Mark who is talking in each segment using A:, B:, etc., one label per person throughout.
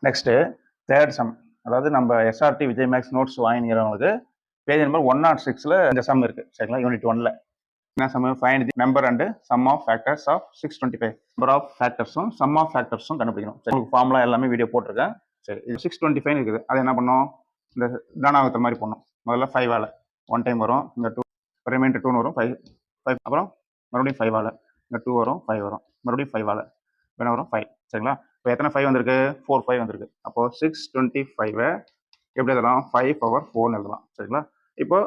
A: Next third sum, அதாவது நம்ம SRT Vijay maths notes வாங்கிக்கிறவங்களுக்கு பேஜ் நம்பர் 106ல் இந்த சம் இருக்குது சரிங்களா. யூனிட் 1ல் என்ன sum? Find the number and sum of factors of 625. Number of ஃபேக்டர்ஸும் சம் ஆஃப் ஃபேக்டர்ஸும் கண்டுபிடிக்கணும். சரி, உங்களுக்கு ஃபார்முலா எல்லாமே வீடியோ போட்டிருக்கேன். சரி, இது 625 இருக்குது. அது என்ன பண்ணோம்? இந்த தானாகத்த மாதிரி பண்ணணும். முதல்ல 5ஆல் 1 டைம் வரும், இங்கே 2 ரிமைண்டர் 2 வரும், 5 அப்புறம் மறுபடியும் 5ஆல் இங்கே 2 வரும், 5 வரும், மறுபடியும் 5ஆல் என்ன வரும்? 5. சரிங்களா. இப்போ எத்தனை 5 வந்திருக்கு? 4 5 வந்திருக்கு. அப்போ 625 எப்படி எழுதலாம்? 5 பவர் 4 எழுதலாம். சரிங்களா. இப்போ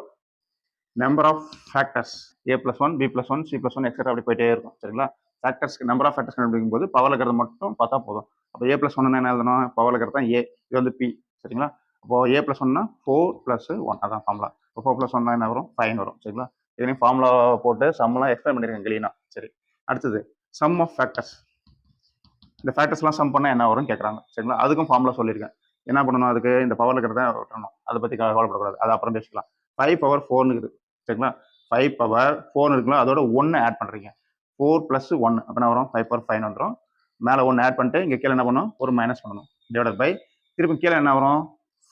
A: number of factors a+1 b+1 c+1 etcetera அப்படி போயிட்டே இருக்கும். சரிங்களா. ஃபேக்டர்ஸ்க்கு நம்பர் ஆஃப் ஃபேக்டர்ஸ் கண்டுபிடிக்கும் போது பவர்ல இருக்கிறது மட்டும் பார்த்தா போதும். அப்போ a+1 என்ன எழுதணும்? பவர்ல இருக்கிறது தான் a, இது வந்து p. சரிங்களா. அப்போ a+1 4 + 1 அதான் ஃபார்முலா. இப்போ 4 + 1 என்ன வரும்? 5 வரும். சரிங்களா. இதுலேயும் ஃபார்முலா போட்டு சம்லாம் எக்ஸ்பிளைன் பண்ணியிருக்கேன் கிளீனா. சரி, அடுத்தது சம் ஆஃப் ஃபேக்டர்ஸ். இந்த ஃபேக்டர்ஸ்லாம் சம் பண்ணால் என்ன வரும்னு கேட்குறாங்க. சரிங்களா. அதுக்கும் ஃபார்முலா சொல்லியிருக்கேன். என்ன பண்ணணும்? அதுக்கு இந்த பவர்ல இருக்கிறத விட்டணும். அதை பற்றி கவலைப்படக்கூடாது, அது அப்புறம் பேசிக்கலாம். 5 பவர் 4 இருக்குது. சரிங்களா. 5 பவர் 4 இருக்குங்களா, அதோட 1 ஆட் பண்ணுறீங்க. 4 + 1 அப்படின்னா வரும் 5 பவர் 5 வந்துடும். மேலே 1 ஆட் பண்ணிட்டு இங்கே கீழே என்ன பண்ணணும்? ஒரு மைனஸ் பண்ணணும். டிவைடட் பை திருப்பி கீழே என்ன வரும்?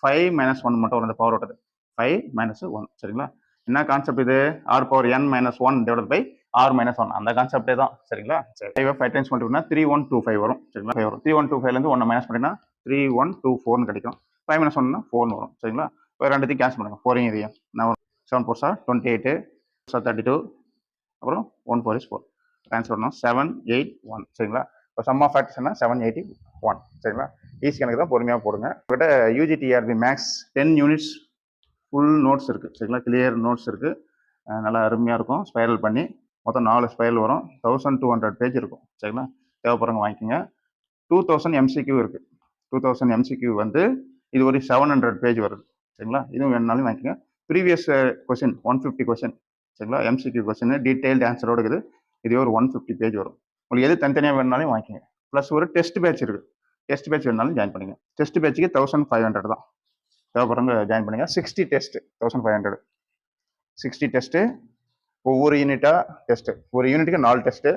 A: 5 - 1 மட்டும் வரும். இந்த பவர் விட்டது 5 - 1. சரிங்களா. என்ன கான்செப்ட் இது? r power n - 1 divided by r - 1 அந்த கான்செப்டே தான். சரிங்களா. சரி, 5 டைம்ஸ் பண்ணிட்டோம்னா 3125 வரும். சரிங்களா. 5 வரும். 3125லேருந்து 1 மைனஸ் பண்ணினா 3124 கிடைக்கும். 5 - 1 4 வரும். சரிங்களா. இப்போ ரெண்டுத்தையும் கேன்சல் பண்ணுங்க. 4 இதையும் என்ன வரும்? 7 4 சார் 28, 4 32, அப்புறம் 1 4 is 4. ஆன்சர் பண்ணணும் 781. சரிங்களா. இப்போ சம் ஆஃப் ஃபேக்டர்ஸ் என்ன? 781. சரிங்களா. ஈஸி கணக்கு தான், பொறுமையாக போடுங்க. உங்கள்கிட்ட UGTRB max 10 units full notes இருக்குது. சரிங்களா. கிளியர் நோட்ஸ் இருக்குது. நல்லா அருமையாக இருக்கும். ஸ்பைரல் பண்ணி மொத்தம் 4 ஸ்பைரல் வரும். 1200 பேஜ் இருக்கும். சரிங்களா. தேவைப்படுறவங்க வாங்கிக்கோங்க. 2000 MCQ இருக்குது. 2000 MCQ வந்து இது ஒரு 700 பேஜ் வருது. சரிங்களா. இதுவும் வேணுனாலும் வாங்கிக்கோங்க. Previous question 150 question. சரிங்களா. MCQ கொஸ்டின் டீடைல்டு ஆன்சரோடு இருக்குது. இது ஒரு 150 பேஜ் வரும். உங்களுக்கு எது தனித்தனியாக வேணுனாலும் வாங்கிக்கோங்க. ப்ளஸ் ஒரு டெஸ்ட் பேட்ச் இருக்குது. டெஸ்ட் பேட்ச் வேணுனாலும் ஜாயின் பண்ணுங்க. டெஸ்ட் பேட்சுக்கு 1500 தான். தேவைப்படுறவங்க ஜாயின் பண்ணுங்க. 60 டெஸ்ட் 1500. 60 டெஸ்ட்டு, ஒவ்வொரு யூனிட்டாக டெஸ்ட்டு. ஒரு யூனிட்டுக்கு 4 டெஸ்ட்டு,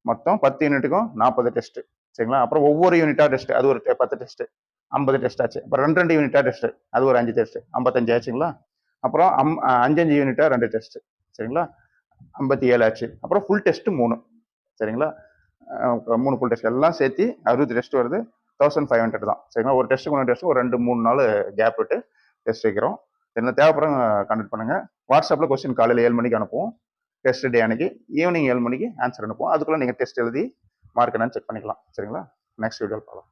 A: மொத்தம் 10 யூனிட்டுக்கும் 40 டெஸ்ட்டு. சரிங்களா. அப்புறம் ஒவ்வொரு யூனிட்டாக டெஸ்ட்டு, அது ஒரு 10 டெஸ்ட்டு, 50 டெஸ்ட் ஆச்சு. அப்புறம் 2 யூனிட்டாக டெஸ்ட்டு, அது ஒரு 5 டெஸ்ட்டு, 55 ஆச்சுங்களா. அப்புறம் 5 யூனிட்டாக 2 டெஸ்ட்டு. சரிங்களா. 57 ஆச்சு. அப்புறம் ஃபுல் டெஸ்ட்டு 3. சரிங்களா. 3 ஃபுல் டெஸ்ட் எல்லாம் சேர்த்து 60 டெஸ்ட் வருது. 1500 தான். சரிங்களா. ஒரு டெஸ்ட்டுக்கு 1 டெஸ்ட்டு ஒரு 2-3 நாள் கேப் விட்டு டெஸ்ட் வைக்கிறோம். என்ன தேவைப்படுறவங்க கான்டக்ட் பண்ணுங்க. வாட்ஸ்அப்பில் கொஸ்டின் காலையில் 7 மணிக்கு அனுப்புவோம். டெஸ்ட் டே அன்னைக்கு ஈவினிங் 7 மணிக்கு ஆன்சர் அனுப்புவோம். அதுக்குள்ளே நீங்கள் டெஸ்ட் எழுதி மார்க் என்னன்னு செக் பண்ணிக்கலாம். சரிங்களா. நெக்ஸ்ட் வீடியோவில் பார்க்கலாம்.